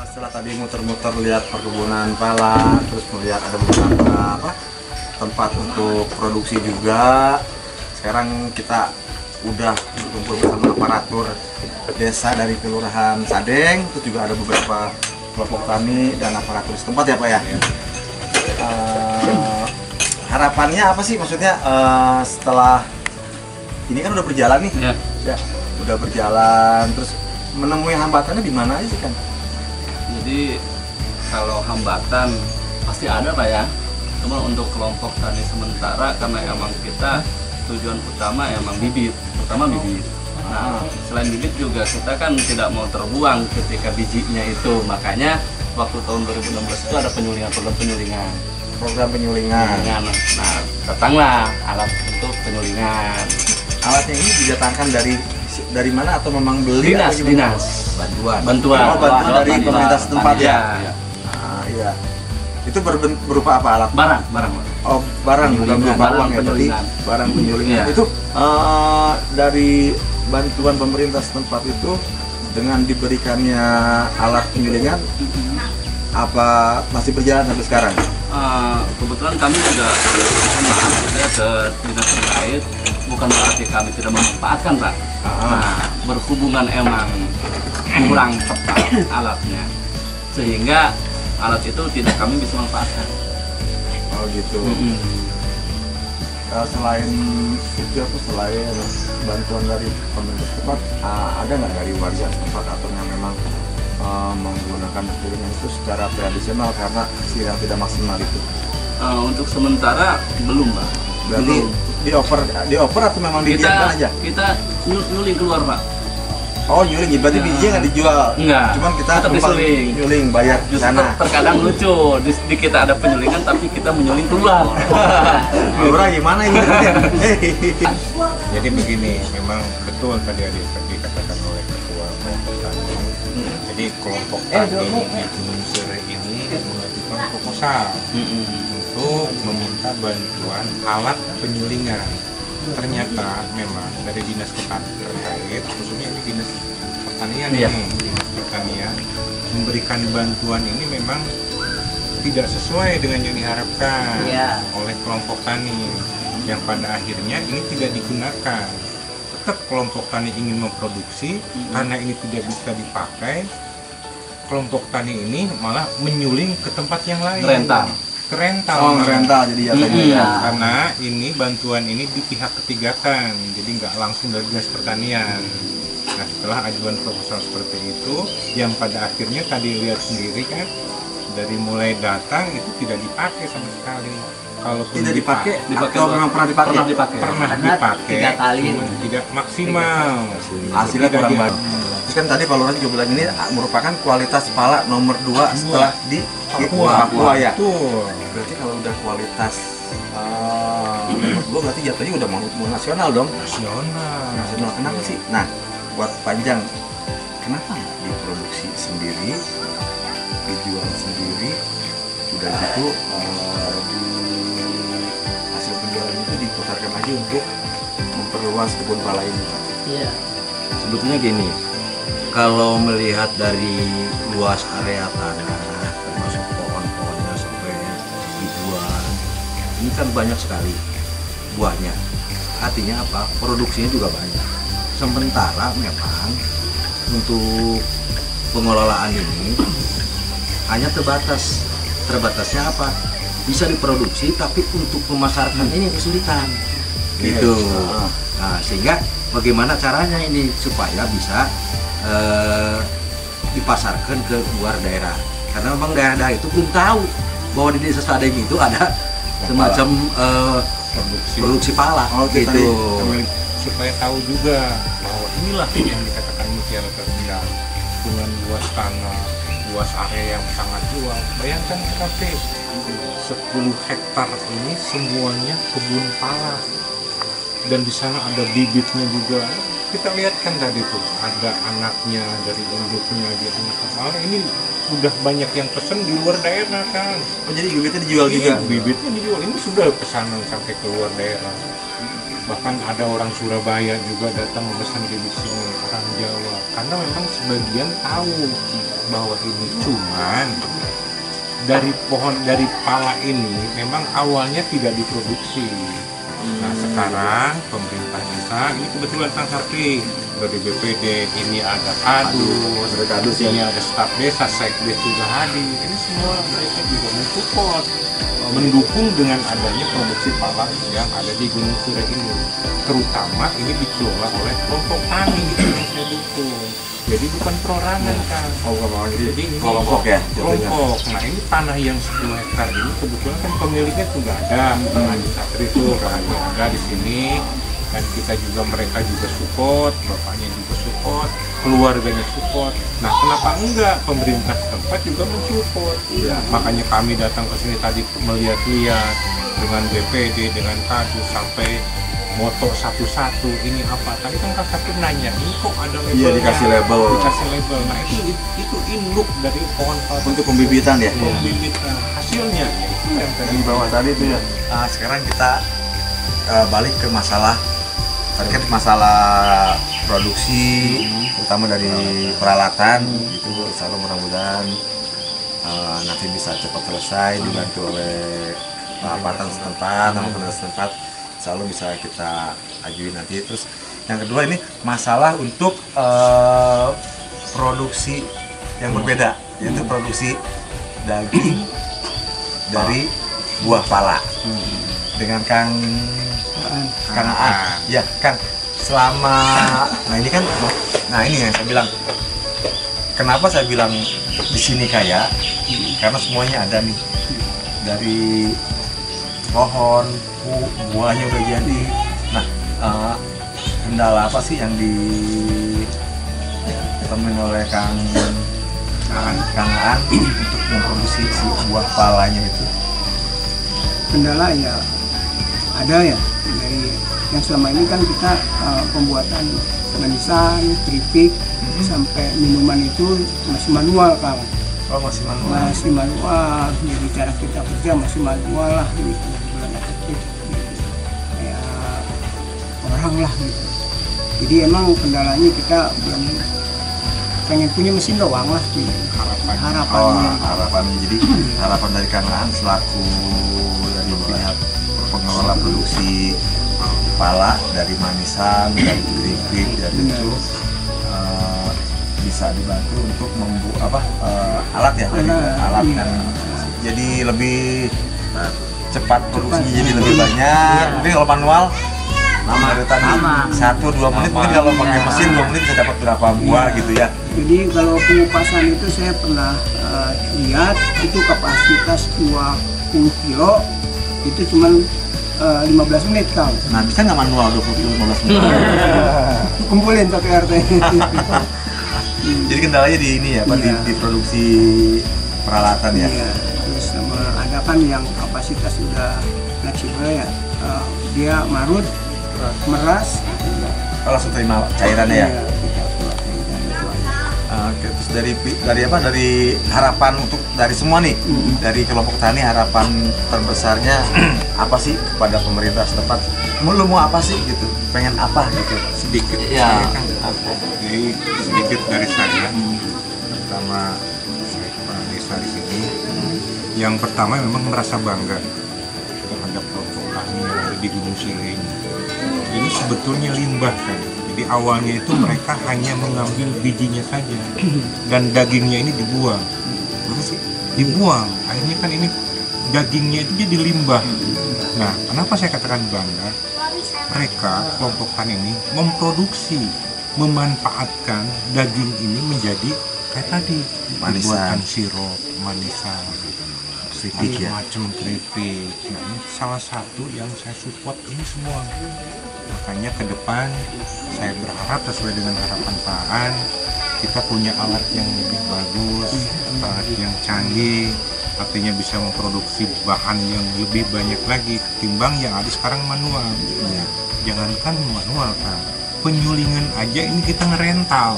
Setelah tadi muter-muter lihat perkebunan pala, terus melihat ada beberapa tempat untuk produksi juga. Sekarang kita udah berkumpul bersama aparatur desa dari Kelurahan Sadeng, terus juga ada beberapa kelompok tani dan aparatur setempat ya Pak ya. Harapannya apa sih, maksudnya setelah ini kan udah berjalan nih, ya, udah berjalan, terus menemui hambatannya di mana aja sih kan? Jadi kalau hambatan pasti ada Pak ya. Cuma untuk kelompok tani sementara karena emang kita tujuan utama emang bibit, pertama bibit. Nah, selain bibit juga kita kan tidak mau terbuang ketika bijinya itu, makanya waktu tahun 2016 itu ada penyulingan, Program penyulingan. Nah, datanglah alat untuk penyulingan. Alatnya ini didatangkan dari mana atau memang beli? Dinas. Bantuan. Oh, bantuan dari pemerintah setempat ya. Iya. Ah, iya. Itu berupa apa alat? Barang. Oh, barang, bukan berupa uang ya, berarti barang penyulingan. Itu dari bantuan pemerintah setempat itu dengan diberikannya alat penyulingan, apa masih berjalan sampai sekarang? Kebetulan kami juga ke dinas terkait, bukan berarti kami tidak memanfaatkan Pak. Nah, berhubungan emang kurang tepat alatnya, sehingga alat itu tidak kami bisa manfaatkan. Oh gitu. Selain itu apa, selain bantuan dari pemerintah setempat, ada nggak dari warga setempat atau yang memang menggunakan penyulingan itu secara tradisional karena hasil yang tidak maksimal itu? Untuk sementara belum Pak. Berarti dioper atau memang didiamkan aja? Kita nyuling keluar Pak. Oh nyuling, berarti bijinya nggak dijual? Enggak. Cuman kita nyuling, bayar di Justru sana. terkadang lucu, di kita ada penyulingan tapi kita menyuling keluar. Orang gimana ini? Jadi begini, memang betul tadi dikatakan oleh ketua kelompok tani. Jadi kelompok tani di Gunung Sere ini mengajukan proposal untuk meminta bantuan alat penyulingan. Ternyata memang dari dinas terkait, khususnya ini dinas pertanian dinas pertanian memberikan bantuan ini memang tidak sesuai dengan yang diharapkan oleh kelompok tani, yang pada akhirnya ini tidak digunakan. Tetap kelompok tani ingin memproduksi, karena ini tidak bisa dipakai, kelompok tani ini malah menyuling ke tempat yang lain. Kerental. Oh, kerental jadi ya. Karena ini bantuan ini di pihak ketiga kan, jadi nggak langsung dari dinas pertanian. Nah, setelah ajuan proposal seperti itu, yang pada akhirnya tadi lihat sendiri kan, dari mulai datang itu tidak dipakai sama sekali. Kalaupun tidak dipakai atau memang pernah dipakai? Pernah dipakai, 3 kali. Tidak maksimal. Hasilnya kurang bagus. Terus kan tadi Pak Lurah juga bilang ini merupakan kualitas pala nomor 2 setelah di Papua ya. Berarti kalau udah kualitas nomor 2 berarti jatuhnya udah mau nasional dong. Nasional. Kenapa sih? Nah, buat Panjang, kenapa nggak diproduksi sendiri, dijual sendiri, udah gitu di hasil penjualan itu diputarkan lagi untuk memperluas kebun pala ini? Iya. Sebetulnya gini, kalau melihat dari luas area tanah, termasuk pohon-pohonnya sampai dijual, ini kan banyak sekali buahnya. Artinya apa? Produksinya juga banyak. Sementara memang untuk pengelolaan ini hanya terbatas. Terbatasnya apa? Bisa diproduksi, tapi untuk pemasaran ini kesulitan. Gitu. Nah, sehingga bagaimana caranya ini supaya bisa dipasarkan ke luar daerah, karena memang daerah itu belum tahu bahwa di desa Sadeng itu ada semacam produksi pala gitu. Supaya tahu juga bahwa inilah yang dikatakan mutiara tertinggal dengan luas tanah, luas area yang sangat luas. Bayangkan seperti 10 hektar ini semuanya kebun pala, dan di sana ada bibitnya juga. Kita lihat kan tadi tuh ada anaknya dari induknya, dia anak kepala. Ini udah banyak yang pesen di luar daerah kan. Oh, jadi bibitnya dijual juga? Bibitnya dijual, ini sudah pesanan sampai ke luar daerah. Bahkan ada orang Surabaya juga datang memesan bibit sini, orang Jawa, karena memang sebagian tahu bawah ini. Cuman dari pala ini memang awalnya tidak diproduksi. Nah sekarang pemerintah desa ini kebetulan Kang Sapri dari BPD, ini ada kadus, ini ada staf desa, sekdes juga hadir. Ini semua mereka juga mensupport, mendukung dengan adanya produksi pala yang ada di Gunung Sireh ini. Terutama ini dikelola oleh kelompok tani yang saya dukung. Jadi bukan perorangan kan. Jadi ini kelompok ya. Kelompok. Nah ini tanah yang 10 hektar ini kebetulan kan pemiliknya sudah ada. Haji Sapri itu ada di sini. Dan kita juga, mereka juga support, bapaknya juga support, keluarganya support. Nah kenapa enggak pemerintah setempat juga mensupport? Ya, makanya kami datang ke sini tadi melihat-lihat dengan BPD, dengan kadus, sampai moto satu-satu ini apa. Tadi kan Kak Sapri nanya, ini kok ada label? Iya, dikasih label. Dikasih label. Nah itu induk dari pohon palsu. Untuk pembibitan ya? Pembibitan. Hasilnya itu yang tadi di bawah tadi itu ya. Nah, sekarang kita balik ke masalah tadi kan, masalah produksi, terutama dari peralatan itu. Selalu mudah-mudahan nanti bisa cepat selesai, dibantu oleh peralatan setempat, teman-teman setempat, selalu bisa kita ajuin nanti. Terus yang kedua ini masalah untuk produksi yang berbeda, yaitu produksi daging dari buah pala dengan Kang Aan. Ya, Kang, selama ini kan, nah ini yang saya bilang. Kenapa saya bilang di sini kaya? Karena semuanya ada nih. Dari pohon, buahnya udah jadi. Nah, kendala apa sih yang ditemuin oleh Kang Aan untuk memproduksi si buah palanya itu? Kendala ya ada ya, dari yang selama ini kan kita pembuatan manisan, keripik, sampai minuman itu masih manual Kang. Oh, masih manual. Masih manual, jadi cara kita kerja masih manual lah gitu, bulan efektif gitu. Kayak orang lah gitu. Jadi emang kendalanya kita belum pengen punya mesin doang lah gitu. Harapannya. Harapannya. Jadi harapan dari Kang Aan selaku dari pihak pengelola produksi pala dari manisan, dari keripik, dari itu bisa dibantu untuk membuat alat ya, dari alat iya. Kan jadi lebih cepat produksinya, jadi lebih banyak. Mungkin kalau manual dari tadi 1-2 menit, mungkin kalau pakai mesin 2 menit bisa dapat berapa buah gitu ya. Jadi kalau pengupasan itu saya pernah lihat itu kapasitas 20 kilo itu cuma 15 menit Kang. Nah, bisa nggak manual 15 menit? Kumpulin pakai RT. Jadi kendalanya di ini ya, Pak, Iya. di produksi peralatan ya. Iya, terus sama ada kan yang kapasitas sudah fleksibel ya, dia marut, meras. Oh, langsung terima cairannya ya. Iya, kita buat cairan itu aja. Oke, terus dari harapan untuk dari semua nih, dari kelompok tani, harapan terbesarnya apa sih kepada pemerintah setempat? Lu mau apa sih gitu? Pengen apa gitu? sedikit Ya. saya kan jadi sedikit dari saya, pertama saya kepala desa di sini. Yang pertama memang merasa bangga terhadap kelompok tani yang ada di Gunung Sireh ini. Ini sebetulnya limbah kan. Jadi awalnya itu mereka hanya mengambil bijinya saja dan dagingnya ini dibuang. Apa sih? Dibuang. Akhirnya kan ini dagingnya itu jadi limbah. Nah, kenapa saya katakan bangga? Mereka, kelompok tani ini memproduksi, memanfaatkan daging ini menjadi kayak tadi, Manisan. dibuatkan sirup, manisan, Keripik ya. macam keripik. Nah, ini salah satu yang saya support ini semua. Makanya ke depan saya berharap sesuai dengan harapan Pak Aan, kita punya alat yang lebih bagus, alat yang canggih, artinya bisa memproduksi bahan yang lebih banyak lagi ketimbang yang ada sekarang manual. Jangankan manual kan, penyulingan aja ini kita ngerental.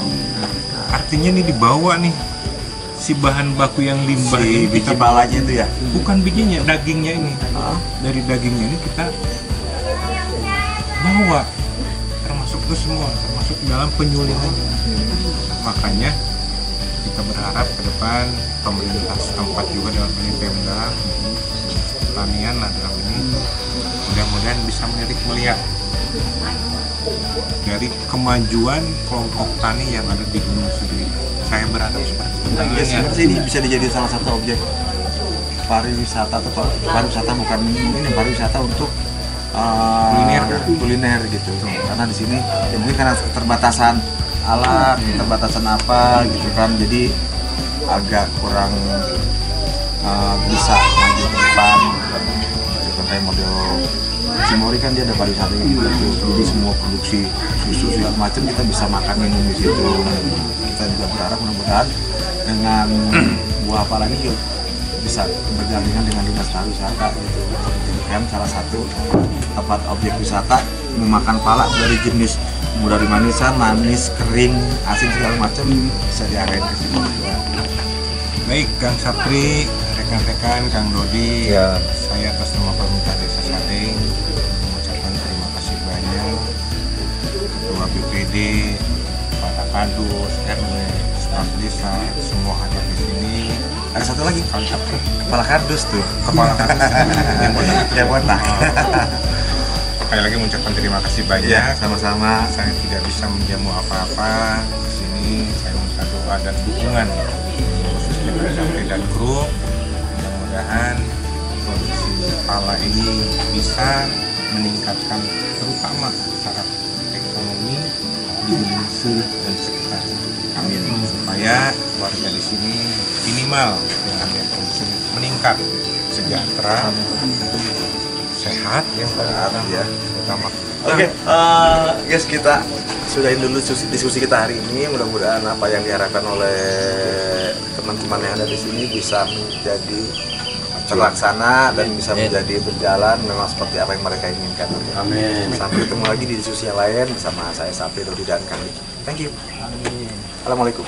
Artinya ini dibawa nih si bahan baku yang limbah Si ini biji palanya itu ya. bukan bijinya, dagingnya ini. Dari dagingnya ini kita bawa, termasuk itu semua, termasuk dalam penyulingannya. Makanya kita berharap ke depan pemerintah setempat juga dalam ini Pemda pertanian lah dalam ini mudah-mudahan bisa melihat dari kemajuan kelompok tani yang ada di Gunung Sri. Saya berharap seperti itu. Ya, sebenarnya ini bisa dijadikan salah satu objek pariwisata atau pariwisata bukan ini pariwisata untuk kuliner gitu. Karena di sini ya mungkin karena keterbatasan alat, keterbatasan apa gitu kan, jadi agak kurang bisa maju ke depan. Kayak model Cimory kan dia ada pariwisatanya juga tuh, jadi semua produksi susu segala macam kita bisa makan minum di situ. Kita juga berharap mudah-mudahan dengan buah pala ini juga bisa bergabungan dengan dinas pariwisata gitu. Kan salah satu tempat objek wisata memakan pala dari jenis mulai dari manisan, manis, kering, asin segala macam bisa diarahin ke sini juga. Baik, Kang Sapri, rekan-rekan, Kang Dodi, Ya. saya atas nama pemerintah Desa Sadeng mengucapkan terima kasih banyak Ketua BPD, para kadus, RW, staf desa, semua hadir di sini. Ada satu lagi, Kang Sapri, kepala kardus tuh. kepala kadus yang botak. Yang botak. Sekali lagi mengucapkan terima kasih banyak. Ya, sama-sama. Saya tidak bisa menjamu apa-apa di sini. Saya minta doa dan dukungan khususnya dari Sapri dan grup. Mudah-mudahan produksi pala ini bisa meningkatkan terutama taraf ekonomi di Gunung Sri dan sekitar. Amin. Supaya warga di sini minimal dengan produksi meningkat, sejahtera, sehat yang paling Ya. utama. Oke, guys, kita sudahin dulu diskusi kita hari ini. Mudah-mudahan apa yang diharapkan oleh teman-teman yang ada di sini bisa menjadi terlaksana dan bisa menjadi berjalan memang seperti apa yang mereka inginkan. Amin. Sampai ketemu lagi di diskusi yang lain bersama saya Sapri, Dodi, dan Kang Diki. Thank you. Assalamualaikum.